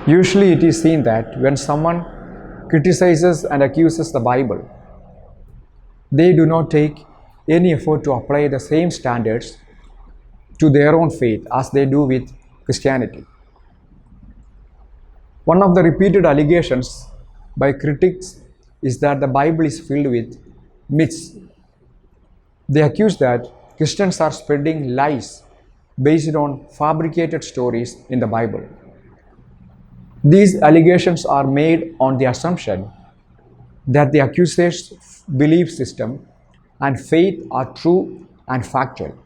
Usually it is seen that when someone criticizes and accuses the Bible, they do not take any effort to apply the same standards to their own faith as they do with Christianity. One of the repeated allegations by critics is that the Bible is filled with myths. They accuse that Christians are spreading lies based on fabricated stories in the Bible. These allegations are made on the assumption that the accuser's belief system and faith are true and factual.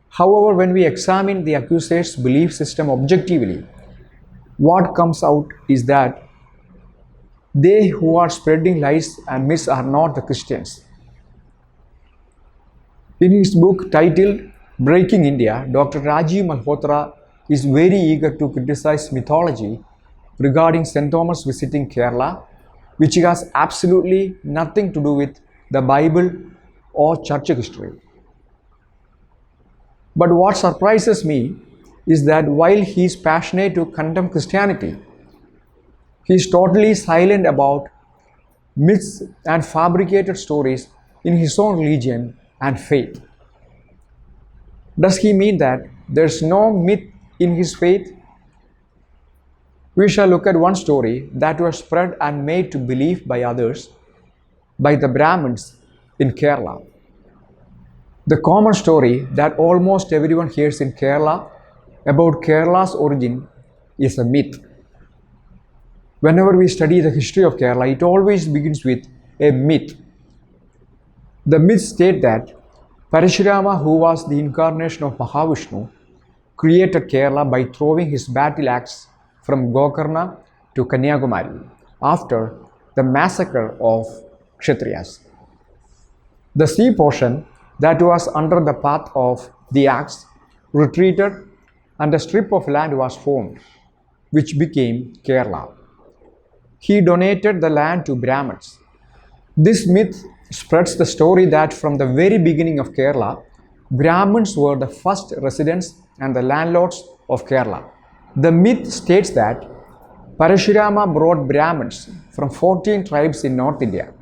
However, when we examine the accuser's belief system objectively, what comes out is that they who are spreading lies and myths are not the Christians. In his book titled Breaking India, Dr. Rajiv Malhotra is very eager to criticize mythology regarding St. Thomas visiting Kerala, which has absolutely nothing to do with the Bible or church history. But what surprises me is that while he is passionate to condemn Christianity, he is totally silent about myths and fabricated stories in his own religion and faith. Does he mean that there is no myth in his faith? We shall look at one story that was spread and made to believe by others by the Brahmins in Kerala. The common story that almost everyone hears in Kerala about Kerala's origin is a myth. Whenever we study the history of Kerala, it always begins with a myth. The myth states that Parsurama, who was the incarnation of Mahavishnu, created Kerala by throwing his battle axe from Gokarna to Kanyakumari after the massacre of Kshatriyas. The sea portion that was under the path of the axe retreated and a strip of land was formed, which became Kerala. He donated the land to Brahmins. This myth spreads the story that from the very beginning of Kerala, Brahmins were the first residents and the landlords of Kerala. The myth states that Parashurama brought Brahmins from 14 tribes in North India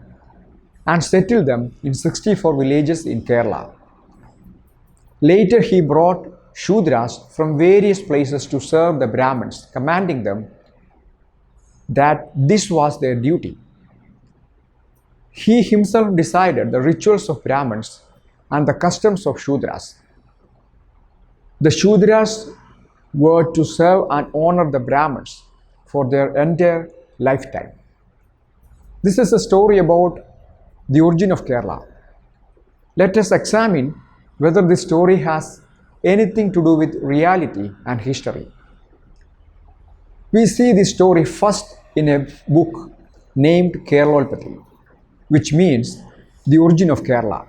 and settled them in 64 villages in Kerala. Later, he brought Shudras from various places to serve the Brahmins, commanding them that this was their duty. He himself decided the rituals of Brahmins and the customs of Shudras. The Shudras were to serve and honor the Brahmins for their entire lifetime. This is a story about the origin of Kerala. Let us examine whether this story has anything to do with reality and history. We see this story first in a book named Keralolpati, which means the origin of Kerala.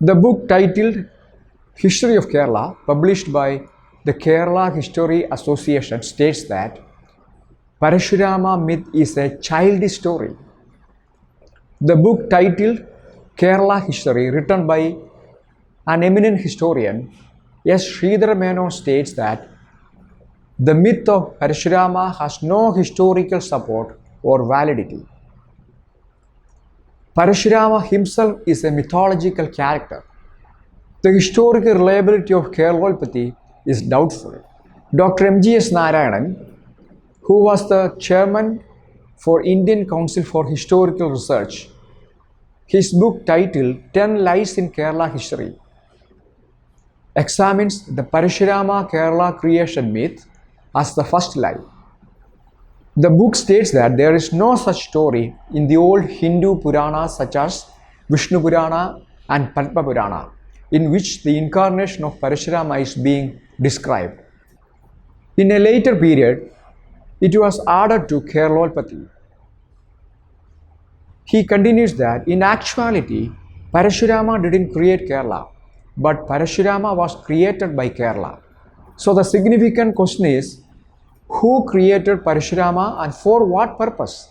The book titled History of Kerala, published by the Kerala History Association, states that Parashurama myth is a childish story. The book titled Kerala History, written by an eminent historian, S. Sridhar Menon, states that the myth of Parashurama has no historical support or validity. Parashurama himself is a mythological character. The historical reliability of Keralolpati is doubtful. Dr. M.G.S. Narayanan, who was the chairman for Indian Council for Historical Research, his book titled 10 Lies in Kerala History, examines the Parashurama Kerala creation myth as the first lie. The book states that there is no such story in the old Hindu Puranas such as Vishnu Purana and Padma Purana, in which the incarnation of Parashurama is being described. In a later period, it was added to Keralolpati. He continues that in actuality, Parashurama didn't create Kerala, but Parashurama was created by Kerala. So the significant question is, who created Parashurama and for what purpose?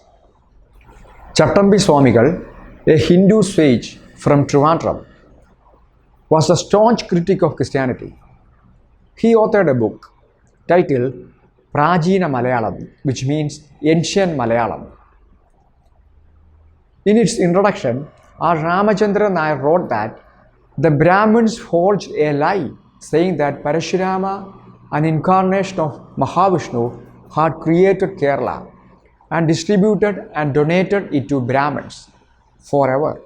Chattambi Swamigal, a Hindu sage from Trivandrum, was a staunch critic of Christianity. He authored a book titled Prajina Malayalam, which means ancient Malayalam. In its introduction, R. Ramachandra Nair wrote that the Brahmins forged a lie saying that Parsurama, an incarnation of Mahavishnu, had created Kerala and distributed and donated it to Brahmins forever.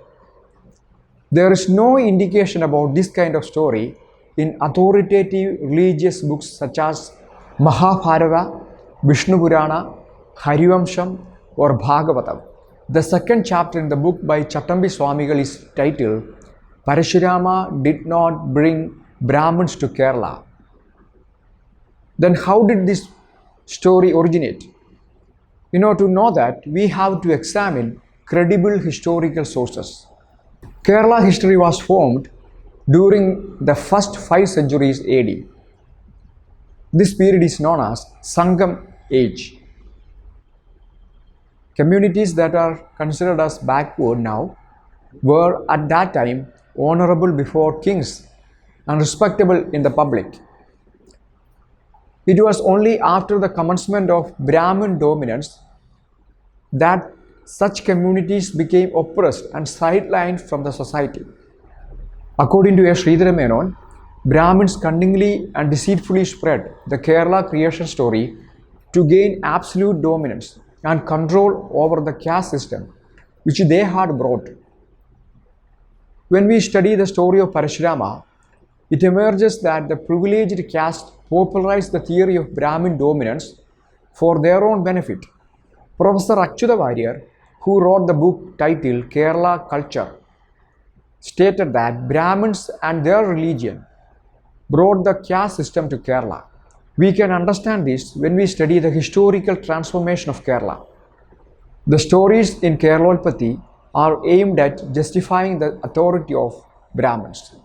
There is no indication about this kind of story in authoritative religious books such as Mahabharata, Vishnu Purana, Harivamsham, or Bhagavatam. The second chapter in the book by Chattambi Swamigal is titled Parsurama did not bring Brahmins to Kerala. Then how did this story originate? To know that, we have to examine credible historical sources. Kerala history was formed during the first 5 centuries AD. This period is known as Sangam Age. Communities that are considered as backward now were at that time honorable before kings and respectable in the public. It was only after the commencement of Brahmin dominance that such communities became oppressed and sidelined from the society. According to A. Sridhara Menon, Brahmins cunningly and deceitfully spread the Kerala creation story to gain absolute dominance and control over the caste system which they had brought. When we study the story of Parsurama, it emerges that the privileged caste popularized the theory of Brahmin dominance for their own benefit. Professor Achyuta Warrior, who wrote the book titled Kerala Culture, stated that Brahmins and their religion brought the caste system to Kerala. We can understand this when we study the historical transformation of Kerala. The stories in Keralopathy are aimed at justifying the authority of Brahmins.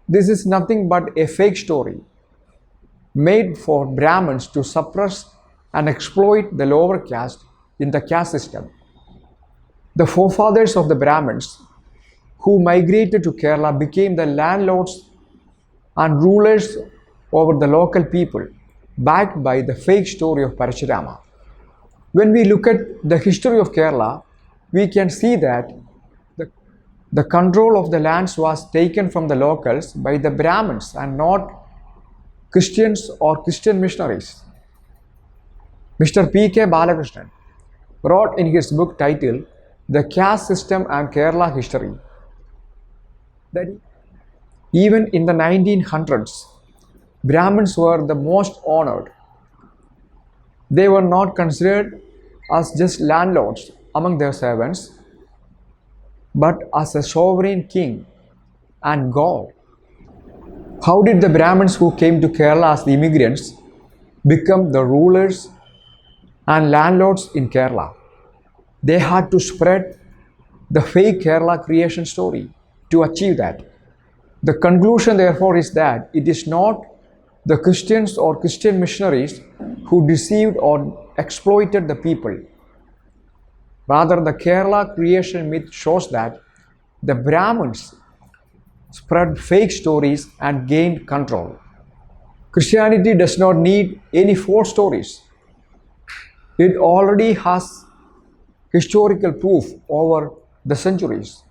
This is nothing but a fake story made for Brahmins to suppress and exploit the lower caste in the caste system. The forefathers of the Brahmins who migrated to Kerala became the landlords and rulers over the local people, backed by the fake story of Parsurama. When we look at the history of Kerala, we can see that the control of the lands was taken from the locals by the Brahmins and not Christians or Christian missionaries. Mr. P.K. Balakrishnan wrote in his book titled The Caste System and Kerala History that even in the 1900s, Brahmins were the most honored. They were not considered as just landlords among their servants, but as a sovereign king and god. How did the Brahmins who came to Kerala as the immigrants become the rulers and landlords in Kerala? They had to spread the fake Kerala creation story to achieve that. The conclusion, therefore, is that it is not the Christians or Christian missionaries who deceived or exploited the people. Rather, the Kerala creation myth shows that the Brahmins spread fake stories and gained control. Christianity does not need any false stories. It already has historical proof over the centuries.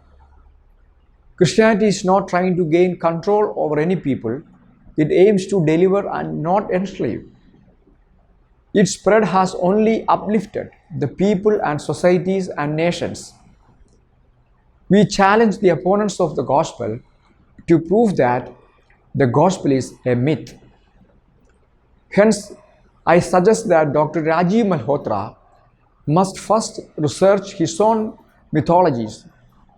Christianity is not trying to gain control over any people. It aims to deliver and not enslave. Its spread has only uplifted the people and societies and nations. We challenge the opponents of the gospel to prove that the gospel is a myth. Hence, I suggest that Dr. Rajiv Malhotra must first research his own mythologies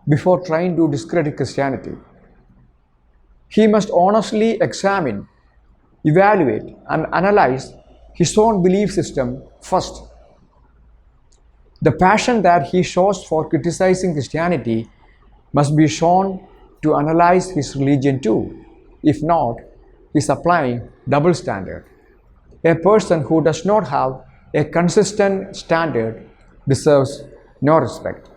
before trying to discredit Christianity. He must honestly examine, evaluate, and analyze his own belief system first. The passion that he shows for criticizing Christianity must be shown to analyze his religion too. If not, he is applying double standard. A person who does not have a consistent standard deserves no respect.